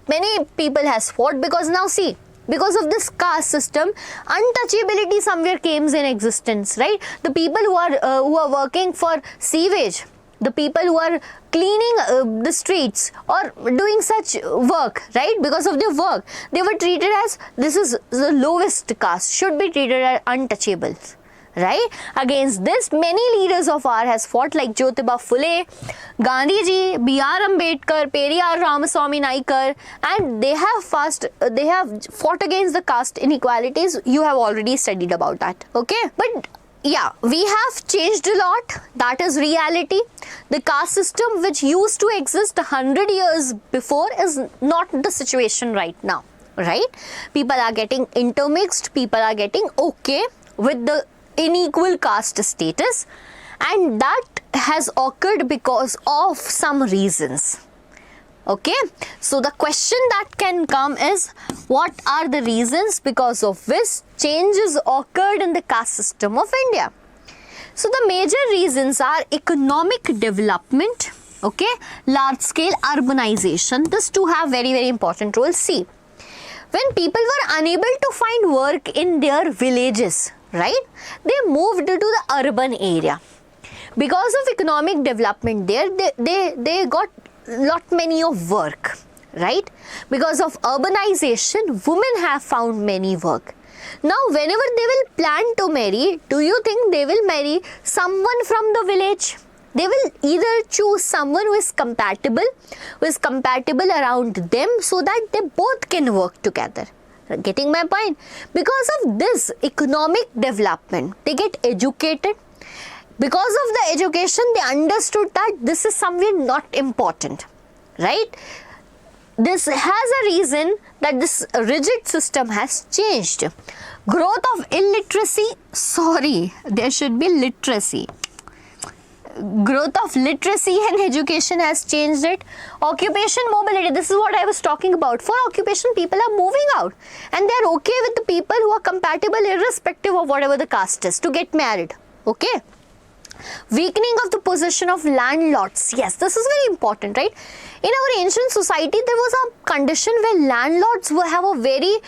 many people has fought, because now see, because of this caste system, untouchability somewhere came in existence, right? The people who are working for sewage, the people who are cleaning the streets or doing such work, right? Because of their work, they were treated as, this is the lowest caste, should be treated as untouchables, right? Against this, many leaders of ours has fought, like Jyotiba Phule, Gandhiji, B.R. Ambedkar, Periyar Ramaswamy Naikar, and they have fought against the caste inequalities. You have already studied about that, okay? But yeah, we have changed a lot. That is reality. The caste system which used to exist 100 years before is not the situation right now, right? People are getting intermixed. People are getting okay with the unequal caste status, and that has occurred because of some reasons. Okay, so the question that can come is, what are the reasons because of which changes occurred in the caste system of India? So the major reasons are economic development, okay, large scale urbanization. These two have very, very important roles. See, when people were unable to find work in their villages, right, they moved to the urban area. Because of economic development there, they got many of work, right? Because of urbanization, women have found many work. Now, whenever they will plan to marry, do you think they will marry someone from the village? They will either choose someone who is compatible around them, so that they both can work together. Getting my point? Because of this economic development, they get educated. Because of the education, they understood that this is somewhere not important, right? This has a reason that this rigid system has changed. Growth of illiteracy, there should be literacy. Growth of literacy and education has changed it. Occupation mobility, this is what I was talking about. For occupation, people are moving out and they are okay with the people who are compatible irrespective of whatever the caste is to get married, okay? Weakening of the position of landlords. Yes, this is very important, right? In our ancient society, there was a condition where landlords will have a very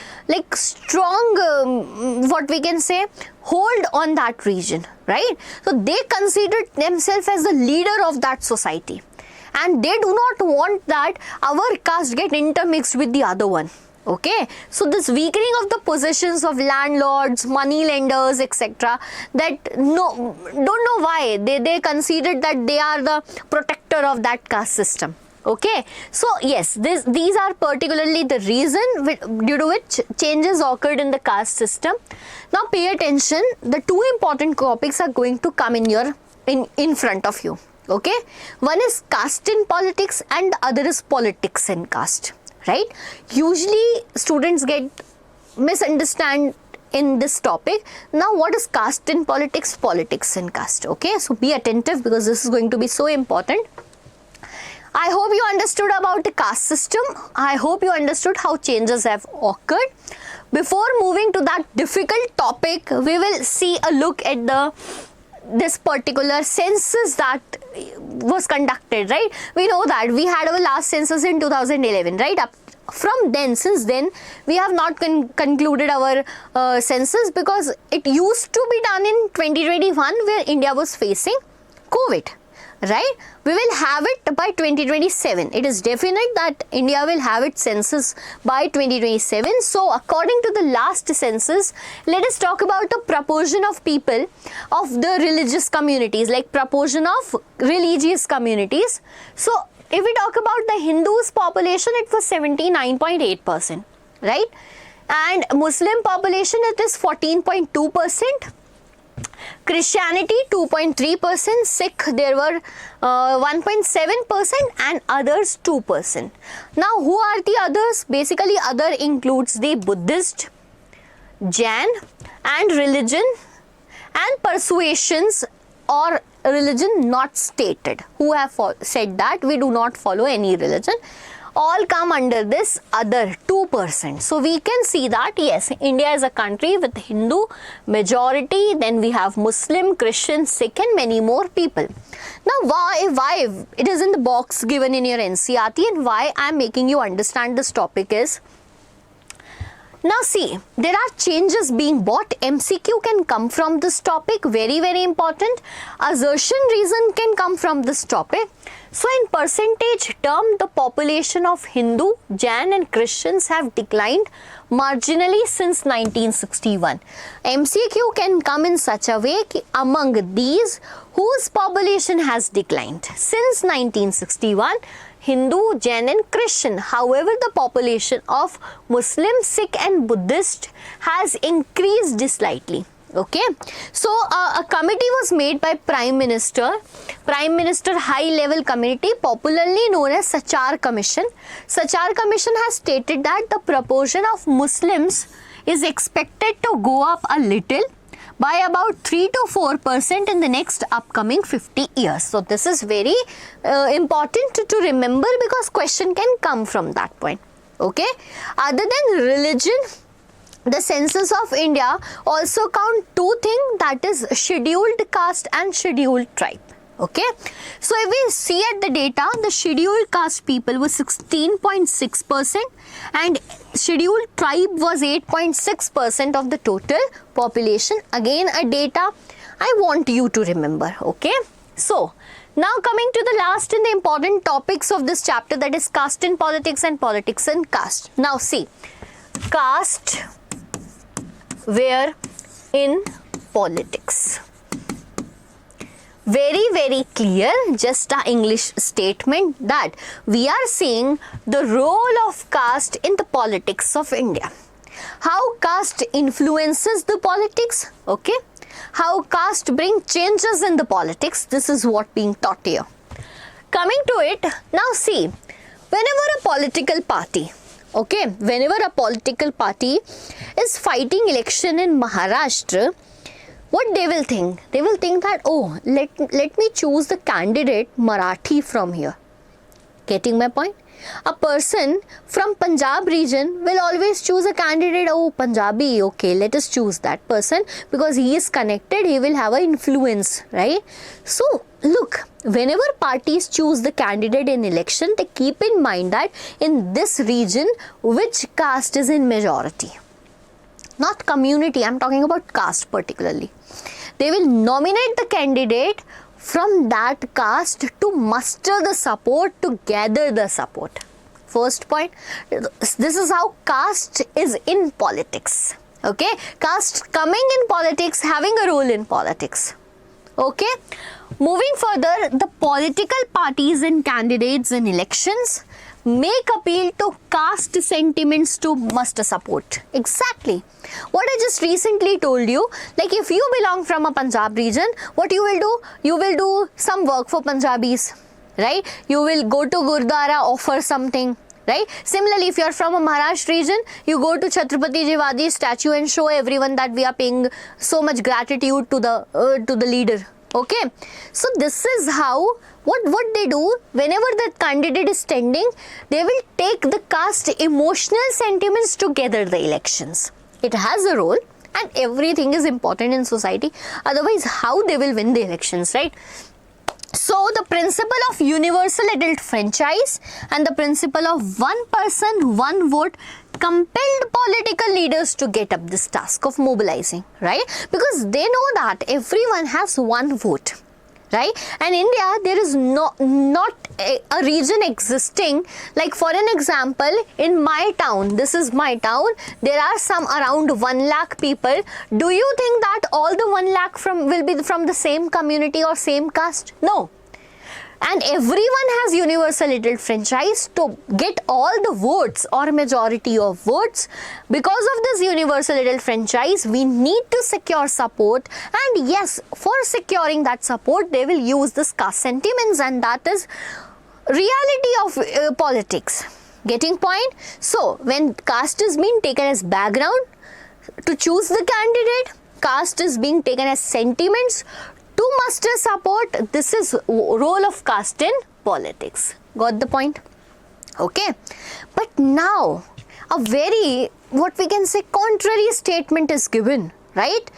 strong, what we can say, hold on that region, right? So they considered themselves as the leader of that society, and they do not want that our caste get intermixed with the other one. Okay, so this weakening of the positions of landlords, money lenders, etc., that don't know why they considered that they are the protector of that caste system. Okay, so yes, these are particularly the reason due to which changes occurred in the caste system. Now pay attention, the two important topics are going to come in front of you. Okay, one is caste in politics and the other is politics in caste. Right? Usually students get misunderstand in this topic. Now what is caste in politics? Politics in caste. Okay, so be attentive because this is going to be so important. I hope you understood about the caste system. I hope you understood how changes have occurred. Before moving to that difficult topic, we will see a look at this particular census that was conducted, right? We know that we had our last census in 2011, right? From then, since then, we have not concluded our census because it used to be done in 2021 where India was facing COVID, right? We will have it by 2027. It is definite that India will have its census by 2027. So according to the last census, let us talk about the proportion of people of the religious communities, like proportion of religious communities. So if we talk about the Hindus population, it was 79.8%, right? And Muslim population, it is 14.2%. Christianity 2.3%, Sikh there were 1.7% and others 2%. Now who are the others? Basically other includes the Buddhist, Jain and religion and persuasions or religion not stated, who have said that we do not follow any religion, all come under this other 2%. So we can see that yes, India is a country with Hindu majority, then we have Muslim, Christian, Sikh and many more people. Now why it is in the box given in your NCERT and why I am making you understand this topic is, now see, there are changes being brought. MCQ can come from this topic, very important. Assertion reason can come from this topic. So in percentage term, the population of Hindu, Jain and Christians have declined marginally since 1961. MCQ can come in such a way कि among these whose population has declined since 1961, Hindu, Jain and Christian. However, the population of Muslim, Sikh and Buddhist has increased slightly. Okay, so a committee was made by Prime Minister High Level Committee, popularly known as Sachar Commission. Sachar Commission has stated that the proportion of Muslims is expected to go up a little by about 3 to 4% in the next upcoming 50 years. So this is very important to remember because question can come from that point. Okay, other than religion, the census of India also count two things, that is scheduled caste and scheduled tribe. Okay, so if we see at the data, the scheduled caste people was 16.6% and scheduled tribe was 8.6% of the total population. Again a data I want you to remember. Okay, so now coming to the last and the important topics of this chapter, that is caste in politics and politics in caste. Now see, caste where in politics, very clear, just a English statement that we are seeing the role of caste in the politics of India. How caste influences the politics, okay? How caste bring changes in the politics, this is what being taught here. Coming to it, now see, whenever a political party, okay, whenever a political party is fighting election in Maharashtra, what they will think? They will think that, oh, let me choose the candidate Marathi from here. Getting my point? A person from Punjab region will always choose a candidate, oh, Punjabi, okay, let us choose that person because he is connected, he will have an influence, right? So, look, whenever parties choose the candidate in election, they keep in mind that in this region, which caste is in majority. Not community, I am talking about caste particularly. They will nominate the candidate from that caste to muster the support, to gather the support. First point, this is how caste is in politics. Okay, caste coming in politics, having a role in politics. Okay, moving further, the political parties and candidates in elections make appeal to caste sentiments to muster support. Exactly what I just recently told you. Like if you belong from a Punjab region, what you will do? You will do some work for Punjabis, right? You will go to Gurdwara, offer something, right? Similarly, if you are from a Maharashtra region, you go to Chhatrapati Shivaji statue and show everyone that we are paying so much gratitude to the leader. Okay, so this is how what they do whenever the candidate is standing, they will take the caste emotional sentiments to gather the elections. It has a role and everything is important in society, otherwise how they will win the elections, right? So the principle of universal adult franchise and the principle of one person, one vote compelled political leaders to get up this task of mobilizing, right? Because they know that everyone has one vote, right? And India, there is not a region existing, like for an example, in my town, this is my town, there are some around 1 lakh people. Do you think that all the 1 lakh will be from the same community or same caste? No. And everyone has universal adult franchise to get all the votes or majority of votes. Because of this universal adult franchise, we need to secure support, and yes, for securing that support, they will use this caste sentiments, and that is reality of politics. Getting point? So when caste is being taken as background to choose the candidate, caste is being taken as sentiments to muster support. This is role of caste in politics. Got the point? Okay. But now a very, what we can say, contrary statement is given, right?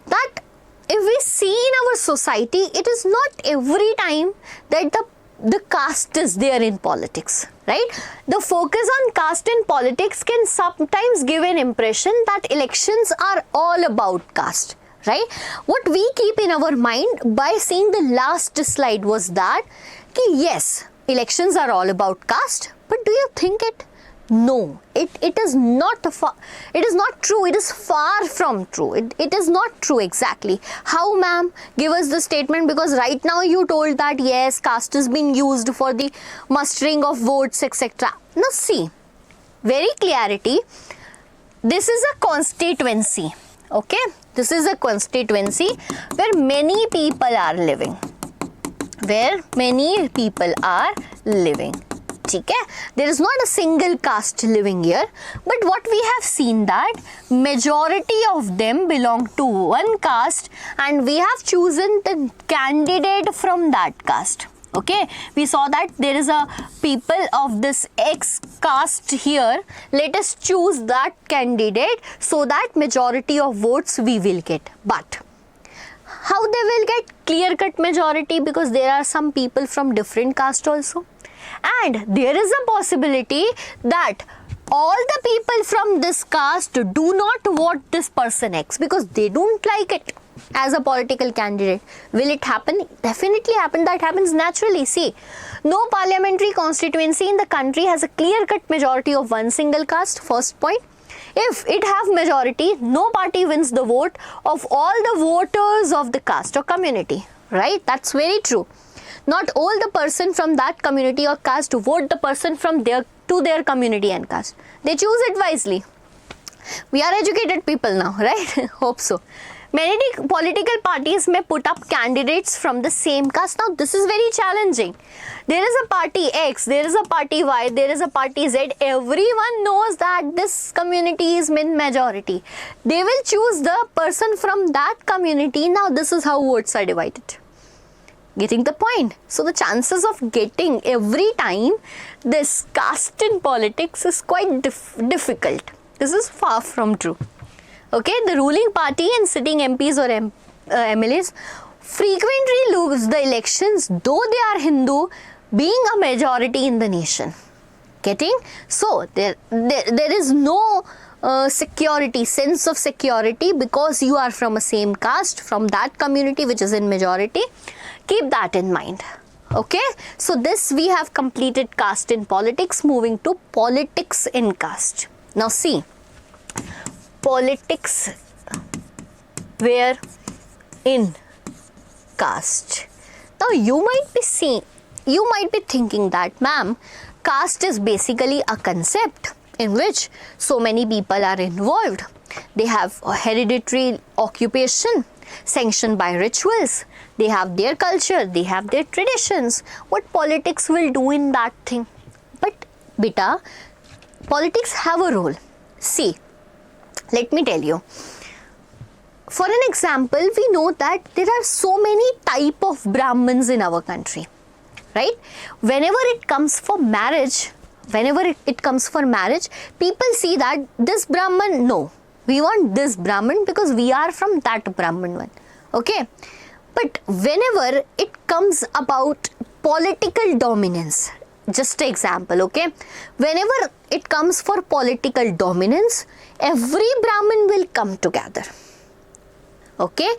That if we see in our society, it is not every time that the caste is there in politics, right? The focus on caste in politics can sometimes give an impression that elections are all about caste, right? What we keep in our mind by seeing the last slide was that yes, elections are all about caste, but do you think it? No, it is not it is not true. It is far from true. It is not true exactly. How, ma'am? Give us the statement, because right now you told that yes, caste is being used for the mustering of votes, etc. Now see, very clarity. This is a constituency. Okay, this is a constituency where many people are living. Where many people are living. Okay? There is not a single caste living here, but what we have seen that majority of them belong to one caste, and we have chosen the candidate from that caste. Okay, we saw that there is a people of this X caste here. Let us choose that candidate so that majority of votes we will get. But how they will get clear-cut majority? Because there are some people from different caste also. And there is a possibility that all the people from this caste do not vote this person X because they don't like it as a political candidate. Will it happen? Definitely happen. That happens naturally. See, no parliamentary constituency in the country has a clear-cut majority of one single caste. First point. If it have majority, no party wins the vote of all the voters of the caste or community. Right? That's very true. Not all the person from that community or caste to vote the person from their community and caste. They choose it wisely. We are educated people now, right? Hope so. Many political parties may put up candidates from the same caste. Now, this is very challenging. There is a party X, there is a party Y, there is a party Z. Everyone knows that this community is in majority. They will choose the person from that community. Now, this is how votes are divided. Getting the point? So, the chances of getting every time this caste in politics is quite difficult. This is far from true. Okay, the ruling party and sitting MPs or MLAs frequently lose the elections, though they are Hindu, being a majority in the nation. Getting? So, there is no security, sense of security, because you are from a same caste, from that community which is in majority. Keep that in mind. Okay, so this we have completed caste in politics. Moving to politics in caste. Now see, politics where in caste. Now you might be thinking that, ma'am, caste is basically a concept in which so many people are involved. They have a hereditary occupation sanctioned by rituals. They have their culture, they have their traditions. What politics will do in that thing? But beta, politics have a role. See, let me tell you. for an example, we know that there are so many type of Brahmins in our country, right? Whenever it comes for marriage, people see that this Brahman, no, we want this Brahman because we are from that Brahman one, okay? But whenever it comes about political dominance, just an example, okay? Whenever it comes for political dominance, every Brahmin will come together, okay?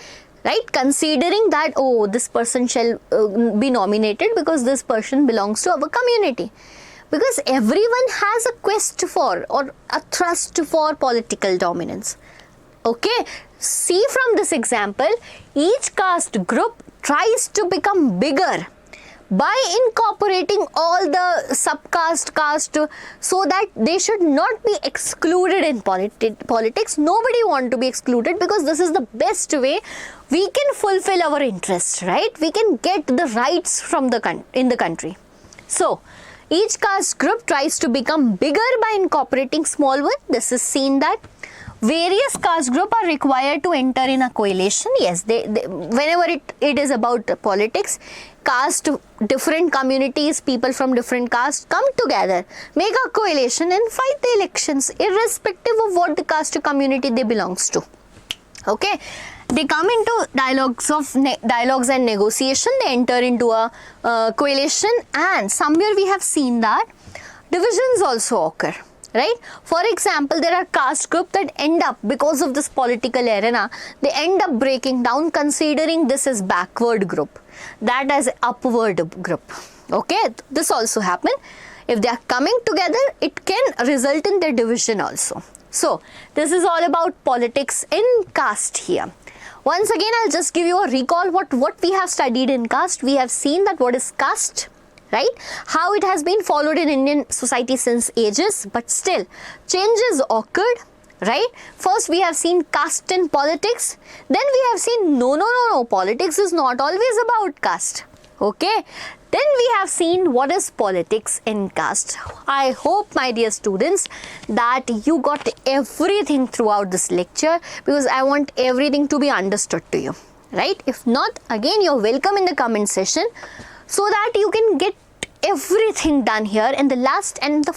Right? Considering that, oh, this person shall be nominated because this person belongs to our community. Because everyone has a quest for or a thrust for political dominance. Okay? See from this example, each caste group tries to become bigger by incorporating all the subcaste, caste, so that they should not be excluded in politics. Nobody wants to be excluded because this is the best way we can fulfill our interests, right? We can get the rights from in the country. So, each caste group tries to become bigger by incorporating small one. This is seen that various caste groups are required to enter in a coalition. Yes, whenever it is about politics, caste, different communities, people from different castes come together, make a coalition and fight the elections, irrespective of what the caste community they belongs to. Okay, they come into dialogues and negotiation. They enter into a coalition, and somewhere we have seen that divisions also occur. Right? For example, there are caste groups that end up, because of this political arena, they end up breaking down, considering this is backward group, that as upward group. Okay, this also happen. If they are coming together, it can result in their division also. So, this is all about politics in caste here. Once again, I'll just give you a recall what we have studied in caste. We have seen that what is caste, right? How it has been followed in Indian society since ages, but still changes occurred, right? First we have seen caste in politics, then we have seen no, politics is not always about caste, okay? Then we have seen what is politics in caste. I hope, my dear students, that you got everything throughout this lecture, because I want everything to be understood to you, right? If not, again, you're welcome in the comment section, so that you can get everything done here. And the last and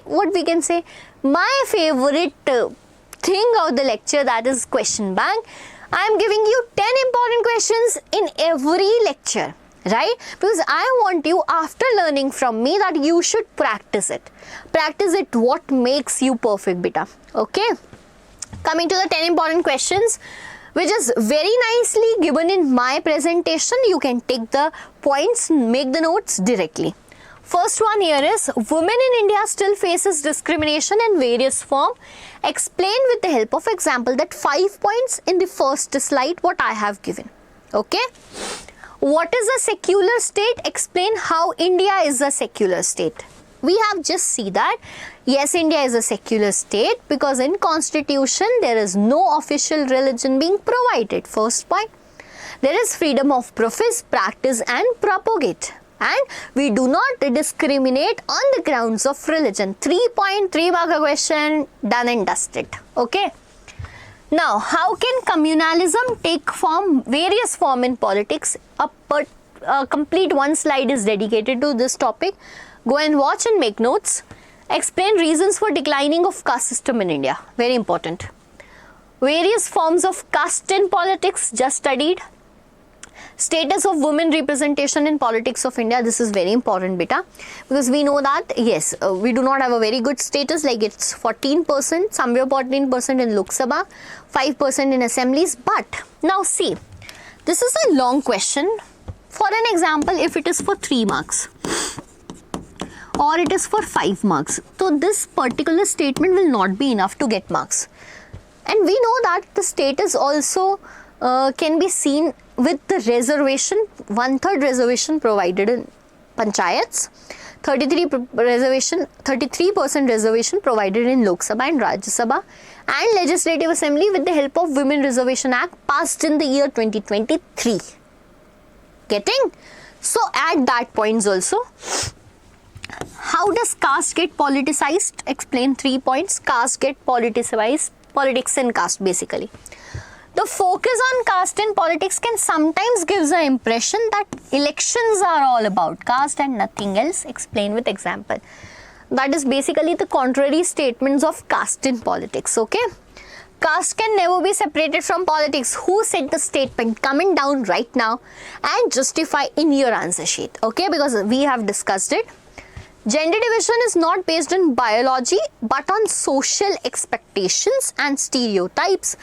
what we can say, my favorite thing of the lecture, that is question bank. I am giving you 10 important questions in every lecture, right? Because I want you, after learning from me, that you should practice it. Practice it, what makes you perfect, beta. Okay? Coming to the 10 important questions, which is very nicely given in my presentation. You can take the points, make the notes directly. First one here is, women in India still faces discrimination in various form. Explain with the help of example. That 5 points in the first slide what I have given. Okay. What is a secular state? Explain how India is a secular state. We have just see that yes, India is a secular state because in constitution there is no official religion being provided. First point. There is freedom of profess, practice and propagate. And we do not discriminate on the grounds of religion. 3.3 mark question, done and dusted. Okay. Now, how can communalism take form, various form in politics? A complete one slide is dedicated to this topic. Go and watch and make notes. Explain reasons for declining of caste system in India. Very important. Various forms of caste in politics, just studied. Status of women representation in politics of India. This is very important, beta, because we know that yes, we do not have a very good status, like it's 14%, somewhere 14% in Lok Sabha, 5% in assemblies. But now see, this is a long question. For an example, if it is for 3 marks or it is for 5 marks, so this particular statement will not be enough to get marks. And we know that the status also can be seen with the reservation, 1/3 reservation provided in panchayats, 33% reservation provided in Lok Sabha and Rajya Sabha, and Legislative Assembly with the help of Women Reservation Act passed in the year 2023. Getting? So at that points also, how does caste get politicized? Explain 3 points. Caste get politicized, politics and caste basically. The focus on caste in politics can sometimes give the impression that elections are all about caste and nothing else. Explain with example. That is basically the contrary statements of caste in politics, okay? Caste can never be separated from politics. Who said the statement? Comment down right now and justify in your answer sheet, okay? Because we have discussed it. Gender division is not based on biology but on social expectations and stereotypes.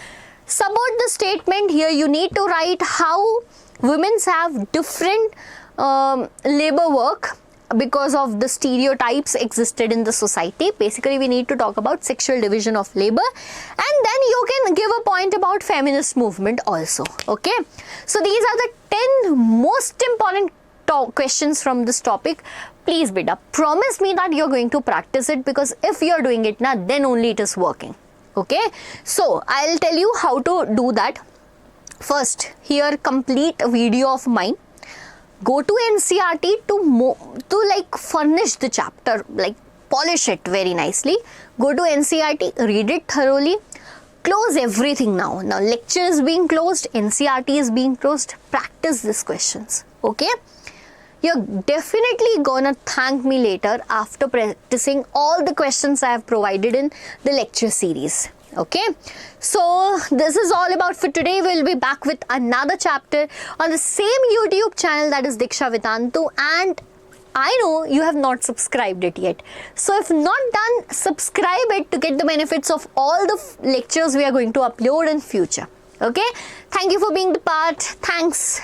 Support the statement. Here you need to write how women have different labor work because of the stereotypes existed in the society. Basically, we need to talk about sexual division of labor, and then you can give a point about feminist movement also, okay? So these are the 10 most important questions from this topic. Please beta, promise me that you're going to practice it, because if you're doing it now, then only it is working, okay? So I'll tell you how to do that. First, here complete a video of mine. Go to NCERT to like furnish the chapter, like polish it very nicely. Go to NCERT, read it thoroughly. Close everything now. Now lecture is being closed, NCERT is being closed. Practice these questions, okay? You're definitely gonna thank me later after practicing all the questions I have provided in the lecture series. Okay, so this is all about for today. We'll be back with another chapter on the same YouTube channel, that is Diksha Vitantu, and I know you have not subscribed it yet. So if not done, subscribe it to get the benefits of all the lectures we are going to upload in future. Okay, thank you for being the part. Thanks.